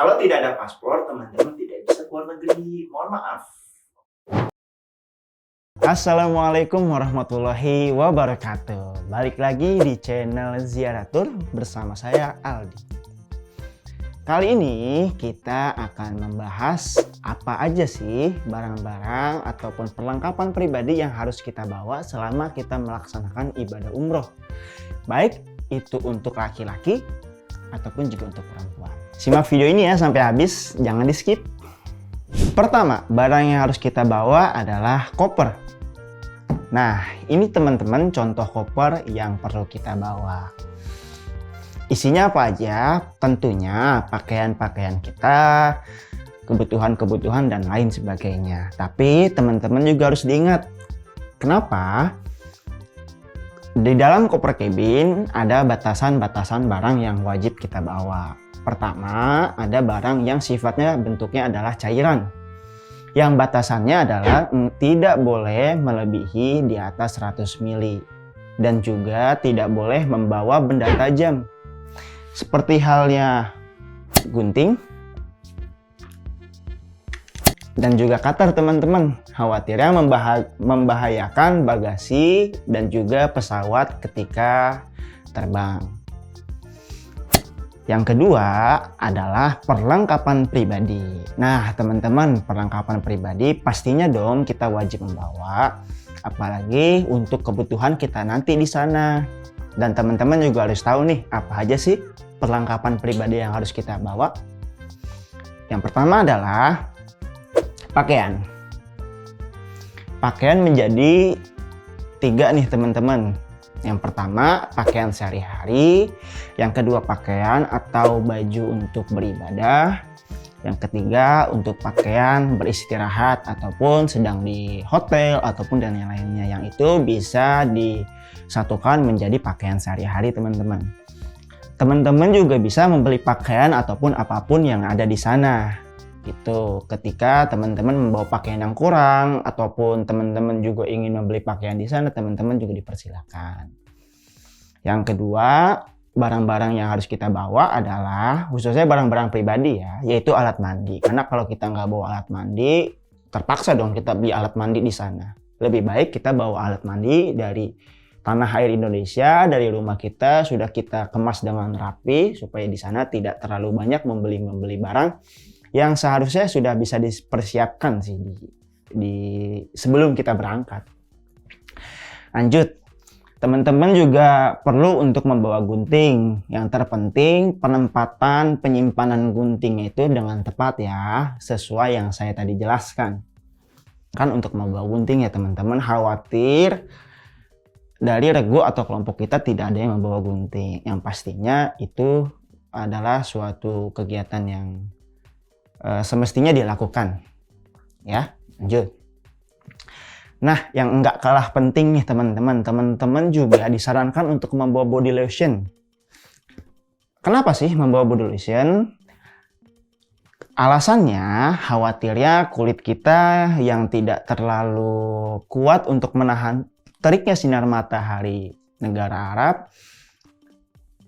Kalau tidak ada paspor, teman-teman tidak bisa keluar negeri. Mohon maaf. Assalamualaikum warahmatullahi wabarakatuh. Balik lagi di channel Ziaratur bersama saya Aldi. Kali ini kita akan membahas apa aja sih barang-barang ataupun perlengkapan pribadi yang harus kita bawa selama kita melaksanakan ibadah umroh. Baik itu untuk laki-laki ataupun juga untuk perempuan. Simak video ini ya sampai habis, jangan di skip. Pertama, barang yang harus kita bawa adalah koper. Nah, ini teman-teman contoh koper yang perlu kita bawa. Isinya apa aja? Tentunya pakaian-pakaian kita, kebutuhan-kebutuhan dan lain sebagainya. Tapi teman-teman juga harus diingat. Kenapa? Di dalam koper cabin ada batasan-batasan barang yang wajib kita bawa. Pertama, ada barang yang sifatnya bentuknya adalah cairan. Yang batasannya adalah tidak boleh melebihi di atas 100 ml. Dan juga tidak boleh membawa benda tajam. Seperti halnya gunting dan juga cutter teman-teman. Khawatirnya membahayakan bagasi dan juga pesawat ketika terbang. Yang kedua adalah perlengkapan pribadi. Nah teman-teman, perlengkapan pribadi pastinya dong kita wajib membawa. Apalagi untuk kebutuhan kita nanti di sana. Dan teman-teman juga harus tahu nih, apa aja sih perlengkapan pribadi yang harus kita bawa. Yang pertama adalah pakaian. Pakaian menjadi 3 nih teman-teman. Yang pertama pakaian sehari-hari, yang kedua pakaian atau baju untuk beribadah, yang ketiga untuk pakaian beristirahat ataupun sedang di hotel ataupun dan yang lainnya, yang itu bisa disatukan menjadi pakaian sehari-hari teman-teman. Teman-teman juga bisa membeli pakaian ataupun apapun yang ada di sana. Gitu. Ketika teman-teman membawa pakaian yang kurang ataupun teman-teman juga ingin membeli pakaian di sana, teman-teman juga dipersilakan. Yang kedua, barang-barang yang harus kita bawa adalah khususnya barang-barang pribadi ya, yaitu alat mandi. Karena kalau kita nggak bawa alat mandi, terpaksa dong kita beli alat mandi di sana. Lebih baik kita bawa alat mandi dari tanah air Indonesia, dari rumah kita sudah kita kemas dengan rapi supaya di sana tidak terlalu banyak membeli barang yang seharusnya sudah bisa dipersiapkan sih di sebelum kita berangkat. Lanjut, teman-teman juga perlu untuk membawa gunting. Yang terpenting penempatan penyimpanan gunting itu dengan tepat ya, sesuai yang saya tadi jelaskan. Kan untuk membawa gunting ya teman-teman, khawatir dari regu atau kelompok kita tidak ada yang membawa gunting. Yang pastinya itu adalah suatu kegiatan yang semestinya dilakukan. Ya, lanjut. Nah, yang enggak kalah penting nih teman-teman. Teman-teman juga disarankan untuk membawa body lotion. Kenapa sih membawa body lotion? Alasannya khawatirnya kulit kita yang tidak terlalu kuat untuk menahan teriknya sinar matahari negara Arab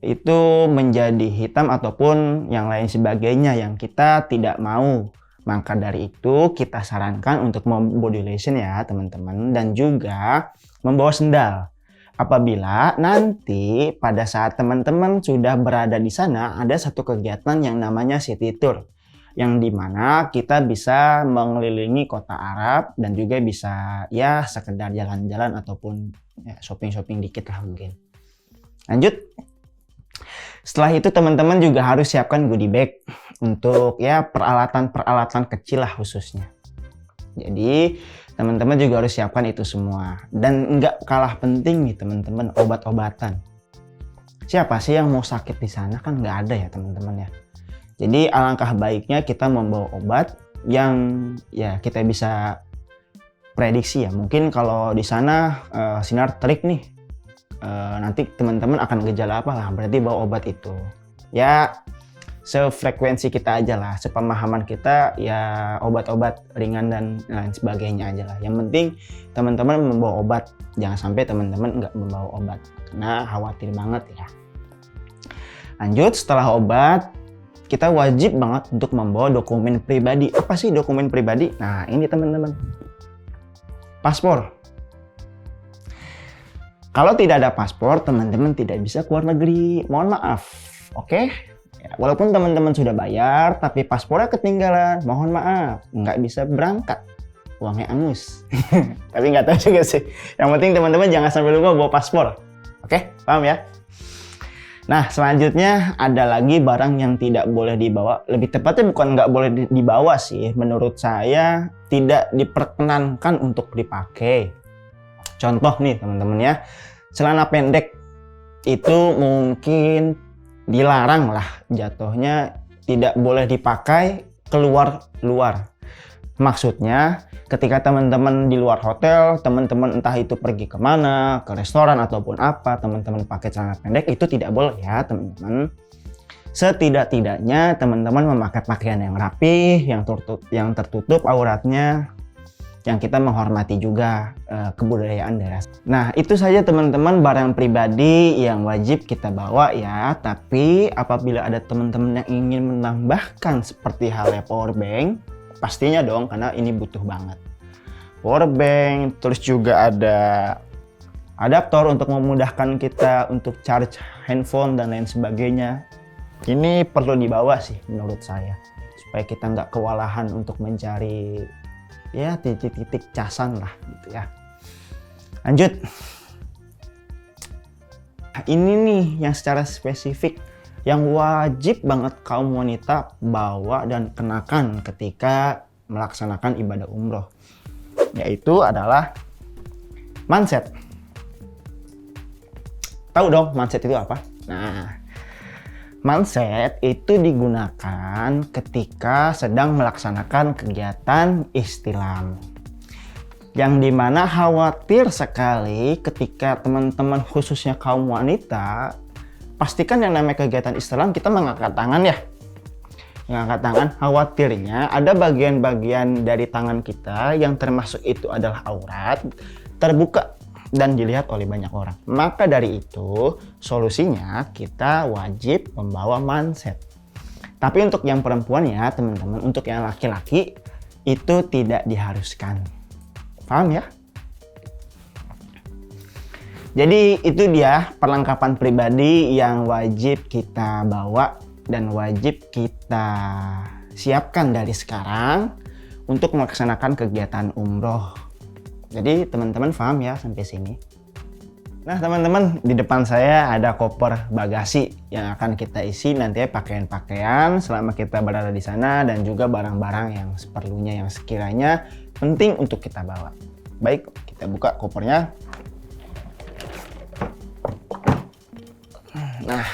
itu menjadi hitam ataupun yang lain sebagainya yang kita tidak mau. Maka dari itu kita sarankan untuk membawa body lotion ya teman-teman, dan juga membawa sendal. Apabila nanti pada saat teman-teman sudah berada di sana, ada satu kegiatan yang namanya city tour, yang dimana kita bisa mengelilingi kota Arab dan juga bisa ya sekedar jalan-jalan ataupun ya, shopping-shopping dikit lah mungkin. Lanjut. Setelah itu teman-teman juga harus siapkan goodie bag untuk ya peralatan-peralatan kecil lah khususnya. Jadi teman-teman juga harus siapkan itu semua. Dan nggak kalah penting nih teman-teman, obat-obatan. Siapa sih yang mau sakit di sana? Kan nggak ada ya teman-teman ya. Jadi alangkah baiknya kita membawa obat yang ya kita bisa prediksi ya. Mungkin kalau di sana sinar terik nih, nanti teman-teman akan gejala apa lah, berarti bawa obat itu. Ya sefrekuensi kita aja lah, sepemahaman kita ya obat-obat ringan dan lain sebagainya aja lah. Yang penting teman-teman membawa obat, jangan sampai teman-teman nggak membawa obat karena khawatir banget ya. Lanjut, setelah obat kita wajib banget untuk membawa dokumen pribadi. Apa sih dokumen pribadi? Nah, ini teman-teman. Paspor. Kalau tidak ada paspor, teman-teman tidak bisa keluar negeri. Mohon maaf. Oke? Ya, walaupun teman-teman sudah bayar, tapi paspornya ketinggalan. Mohon maaf, nggak bisa berangkat. Uangnya angus. Tapi nggak tahu juga sih. Yang penting teman-teman jangan sampai lupa bawa paspor. Oke? Paham ya? Nah, selanjutnya ada lagi barang yang tidak boleh dibawa. Lebih tepatnya bukan nggak boleh dibawa sih. Menurut saya tidak diperkenankan untuk dipakai. Contoh nih teman-teman ya. Celana pendek itu mungkin dilarang lah jatuhnya. Tidak boleh dipakai keluar luar. Maksudnya ketika teman-teman di luar hotel, teman-teman entah itu pergi kemana, ke restoran ataupun apa, teman-teman pakai celana pendek itu tidak boleh ya teman-teman. Setidak-tidaknya teman-teman memakai pakaian yang rapi, yang tertutup auratnya, yang kita menghormati juga kebudayaan daerah. Nah, itu saja teman-teman barang pribadi yang wajib kita bawa ya. Tapi apabila ada teman-teman yang ingin menambahkan seperti halnya power bank, pastinya dong, karena ini butuh banget. Power bank, terus juga ada adaptor untuk memudahkan kita untuk charge handphone dan lain sebagainya. Ini perlu dibawa sih menurut saya, supaya kita nggak kewalahan untuk mencari ya titik-titik casan lah gitu ya. Lanjut. Ini nih yang secara spesifik yang wajib banget kaum wanita bawa dan kenakan ketika melaksanakan ibadah umroh, yaitu adalah manset. Tahu dong manset itu apa? Nah, manset itu digunakan ketika sedang melaksanakan kegiatan istilam, yang dimana khawatir sekali ketika teman-teman khususnya kaum wanita, pastikan yang namanya kegiatan istilam kita mengangkat tangan ya. Mengangkat tangan, khawatirnya ada bagian-bagian dari tangan kita yang termasuk itu adalah aurat, terbuka dan dilihat oleh banyak orang. Maka dari itu, solusinya kita wajib membawa manset. Tapi untuk yang perempuan ya teman-teman, untuk yang laki-laki itu tidak diharuskan. Paham ya? Jadi itu dia perlengkapan pribadi yang wajib kita bawa dan wajib kita siapkan dari sekarang untuk melaksanakan kegiatan umroh. Jadi teman-teman paham ya sampai sini. Nah teman-teman, di depan saya ada koper bagasi yang akan kita isi nantinya pakaian-pakaian selama kita berada di sana, dan juga barang-barang yang seperlunya yang sekiranya penting untuk kita bawa. Baik, kita buka kopernya. Nah,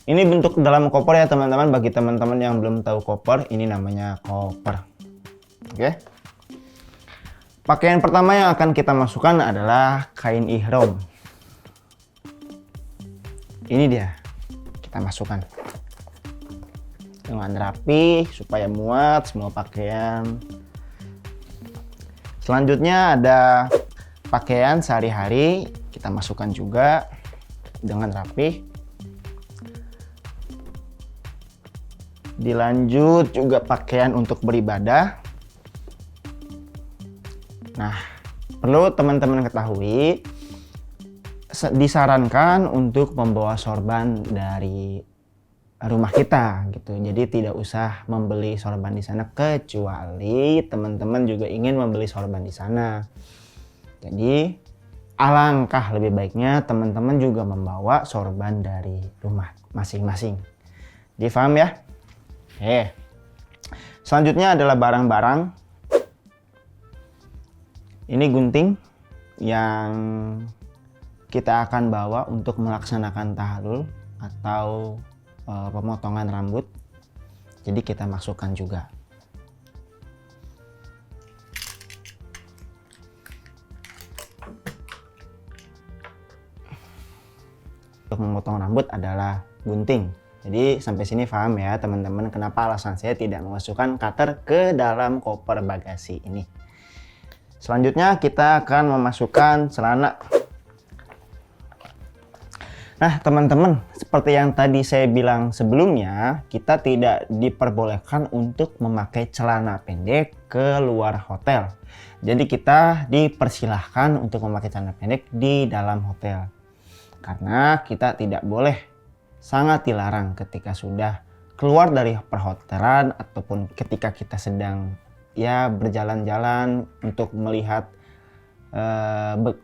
ini bentuk dalam koper ya teman-teman. Bagi teman-teman yang belum tahu koper, ini namanya koper. Oke. Pakaian pertama yang akan kita masukkan adalah kain ihram. Ini dia, kita masukkan dengan rapi supaya muat semua pakaian. Selanjutnya ada pakaian sehari-hari, kita masukkan juga dengan rapi. Dilanjut juga pakaian untuk beribadah. Nah, perlu teman-teman ketahui, disarankan untuk membawa sorban dari rumah kita gitu. Jadi tidak usah membeli sorban di sana kecuali teman-teman juga ingin membeli sorban di sana. Jadi alangkah lebih baiknya teman-teman juga membawa sorban dari rumah masing-masing. Difaham ya? Selanjutnya adalah barang-barang. Ini gunting yang kita akan bawa untuk melaksanakan tahallul atau pemotongan rambut. Jadi kita masukkan juga. Untuk memotong rambut adalah gunting. Jadi sampai sini paham ya teman-teman kenapa alasan saya tidak memasukkan cutter ke dalam koper bagasi ini. Selanjutnya kita akan memasukkan celana. Nah, teman-teman, seperti yang tadi saya bilang sebelumnya, kita tidak diperbolehkan untuk memakai celana pendek ke luar hotel. Jadi kita dipersilahkan untuk memakai celana pendek di dalam hotel. Karena kita tidak boleh, sangat dilarang ketika sudah keluar dari perhotelan ataupun ketika kita sedang berjalan-jalan untuk melihat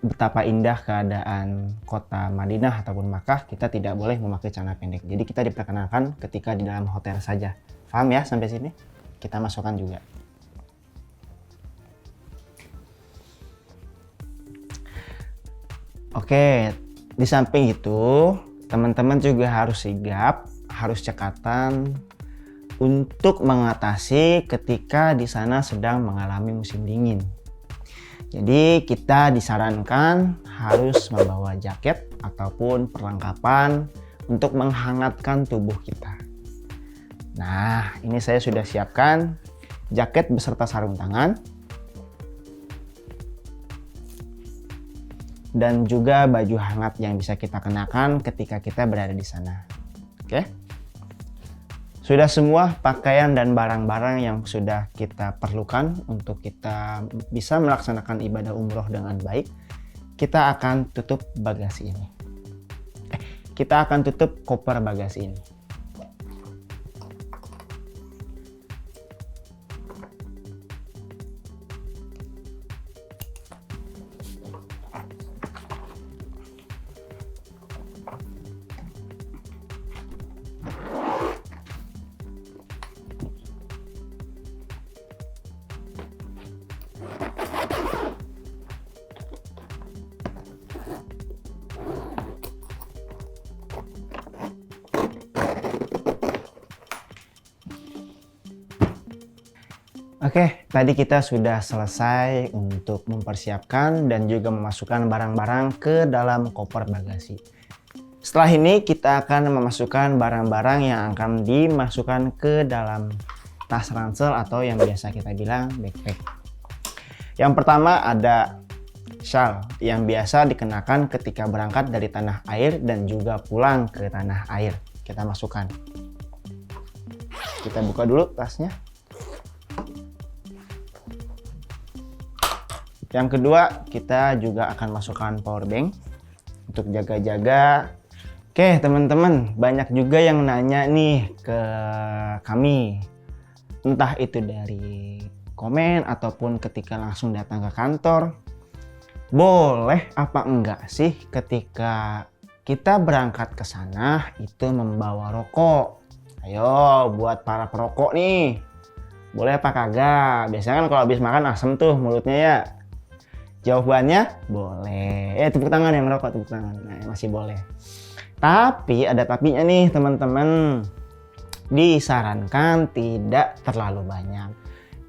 betapa indah keadaan kota Madinah ataupun Makkah, kita tidak boleh memakai celana pendek. Jadi kita diperkenalkan ketika di dalam hotel saja. Paham ya sampai sini? Kita masukkan juga. Oke, di samping itu teman-teman juga harus sigap, harus cekatan untuk mengatasi ketika di sana sedang mengalami musim dingin. Jadi kita disarankan harus membawa jaket ataupun perlengkapan untuk menghangatkan tubuh kita. Nah, ini saya sudah siapkan jaket beserta sarung tangan dan juga baju hangat yang bisa kita kenakan ketika kita berada di sana. Oke? Sudah semua pakaian dan barang-barang yang sudah kita perlukan untuk kita bisa melaksanakan ibadah umroh dengan baik. Kita akan tutup bagasi ini. Kita akan tutup koper bagasi ini. Oke, tadi kita sudah selesai untuk mempersiapkan dan juga memasukkan barang-barang ke dalam koper bagasi. Setelah ini kita akan memasukkan barang-barang yang akan dimasukkan ke dalam tas ransel atau yang biasa kita bilang backpack. Yang pertama ada shawl yang biasa dikenakan ketika berangkat dari tanah air dan juga pulang ke tanah air. Kita masukkan. Kita buka dulu tasnya. Yang kedua, kita juga akan masukkan power bank untuk jaga-jaga. Oke teman-teman, banyak juga yang nanya nih ke kami. Entah itu dari komen ataupun ketika langsung datang ke kantor. Boleh apa enggak sih ketika kita berangkat ke sana itu membawa rokok? Ayo buat para perokok nih. Boleh apa kagak? Biasanya kan kalau habis makan asem tuh mulutnya ya. Jawabannya boleh. Tepuk tangan yang merokok, tepuk tangan. Nah, masih boleh. Tapi ada tapinya nih teman-teman. Disarankan tidak terlalu banyak.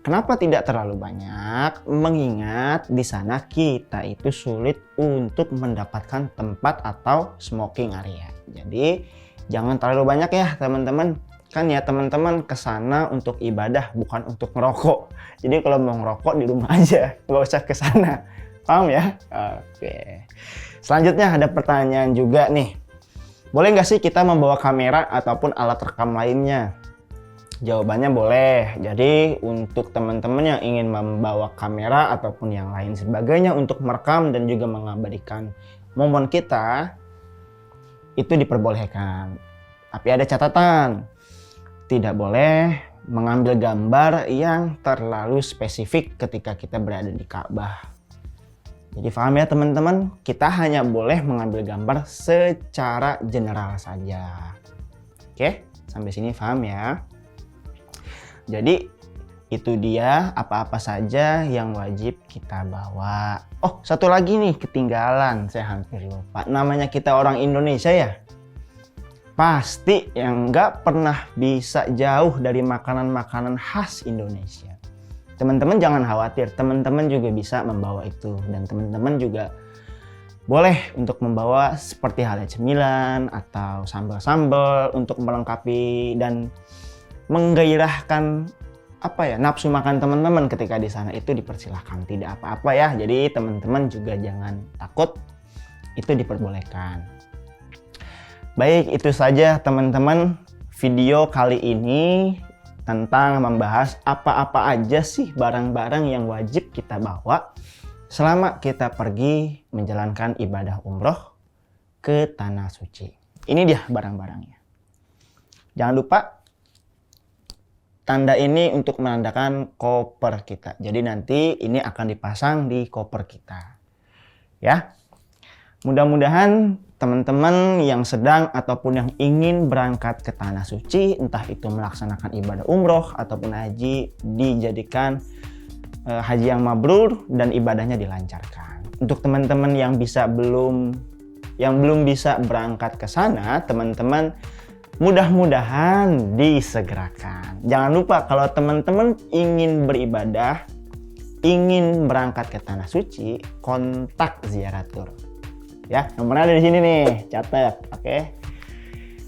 Kenapa tidak terlalu banyak? Mengingat di sana kita itu sulit untuk mendapatkan tempat atau smoking area. Jadi jangan terlalu banyak ya teman-teman. Kan ya teman-teman kesana untuk ibadah bukan untuk ngerokok. Jadi kalau mau ngerokok di rumah aja, nggak usah kesana. Paham ya? Oke. Selanjutnya ada pertanyaan juga nih. Boleh nggak sih kita membawa kamera ataupun alat rekam lainnya? Jawabannya boleh. Jadi untuk teman-teman yang ingin membawa kamera ataupun yang lain sebagainya untuk merekam dan juga mengabadikan momen kita, itu diperbolehkan. Tapi ada catatan. Tidak boleh mengambil gambar yang terlalu spesifik ketika kita berada di Ka'bah. Jadi paham ya teman-teman, kita hanya boleh mengambil gambar secara general saja. Oke, sampai sini paham ya? Jadi itu dia apa-apa saja yang wajib kita bawa. Oh, satu lagi nih ketinggalan, saya hampir lupa. Namanya kita orang Indonesia ya. Pasti yang nggak pernah bisa jauh dari makanan-makanan khas Indonesia. Teman-teman jangan khawatir, teman-teman juga bisa membawa itu. Dan teman-teman juga boleh untuk membawa seperti halnya cemilan atau sambal-sambal untuk melengkapi dan menggairahkan nafsu makan teman-teman ketika di sana. Itu dipersilahkan, tidak apa-apa ya. Jadi teman-teman juga jangan takut, itu diperbolehkan. Baik, itu saja teman-teman video kali ini tentang membahas apa-apa aja sih barang-barang yang wajib kita bawa selama kita pergi menjalankan ibadah umroh ke Tanah Suci. Ini dia barang-barangnya. Jangan lupa tanda ini untuk menandakan koper kita. Jadi nanti ini akan dipasang di koper kita. Ya. Mudah-mudahan teman-teman yang sedang ataupun yang ingin berangkat ke Tanah Suci, entah itu melaksanakan ibadah umroh ataupun haji, dijadikan haji yang mabrur dan ibadahnya dilancarkan. Untuk teman-teman yang belum bisa berangkat ke sana, teman-teman mudah-mudahan disegerakan. Jangan lupa kalau teman-teman ingin beribadah, ingin berangkat ke Tanah Suci, kontak Ziaratur. Ya, nomornya ada di sini nih, catat, oke.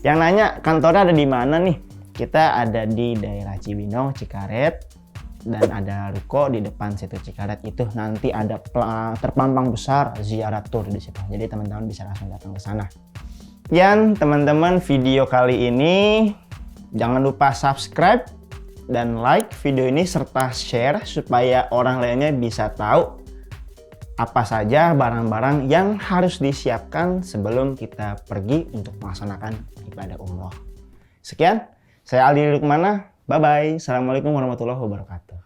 Yang nanya kantornya ada di mana nih? Kita ada di daerah Cibinong, Cikaret, dan ada ruko di depan situ Cikaret itu nanti ada terpampang besar Ziaratur di situ. Jadi teman-teman bisa langsung datang ke sana. Sekian teman-teman video kali ini. Jangan lupa subscribe dan like video ini serta share supaya orang lainnya bisa tahu apa saja barang-barang yang harus disiapkan sebelum kita pergi untuk melaksanakan ibadah umroh. Sekian, saya Aldi Lukmana. Bye-bye. Assalamualaikum warahmatullahi wabarakatuh.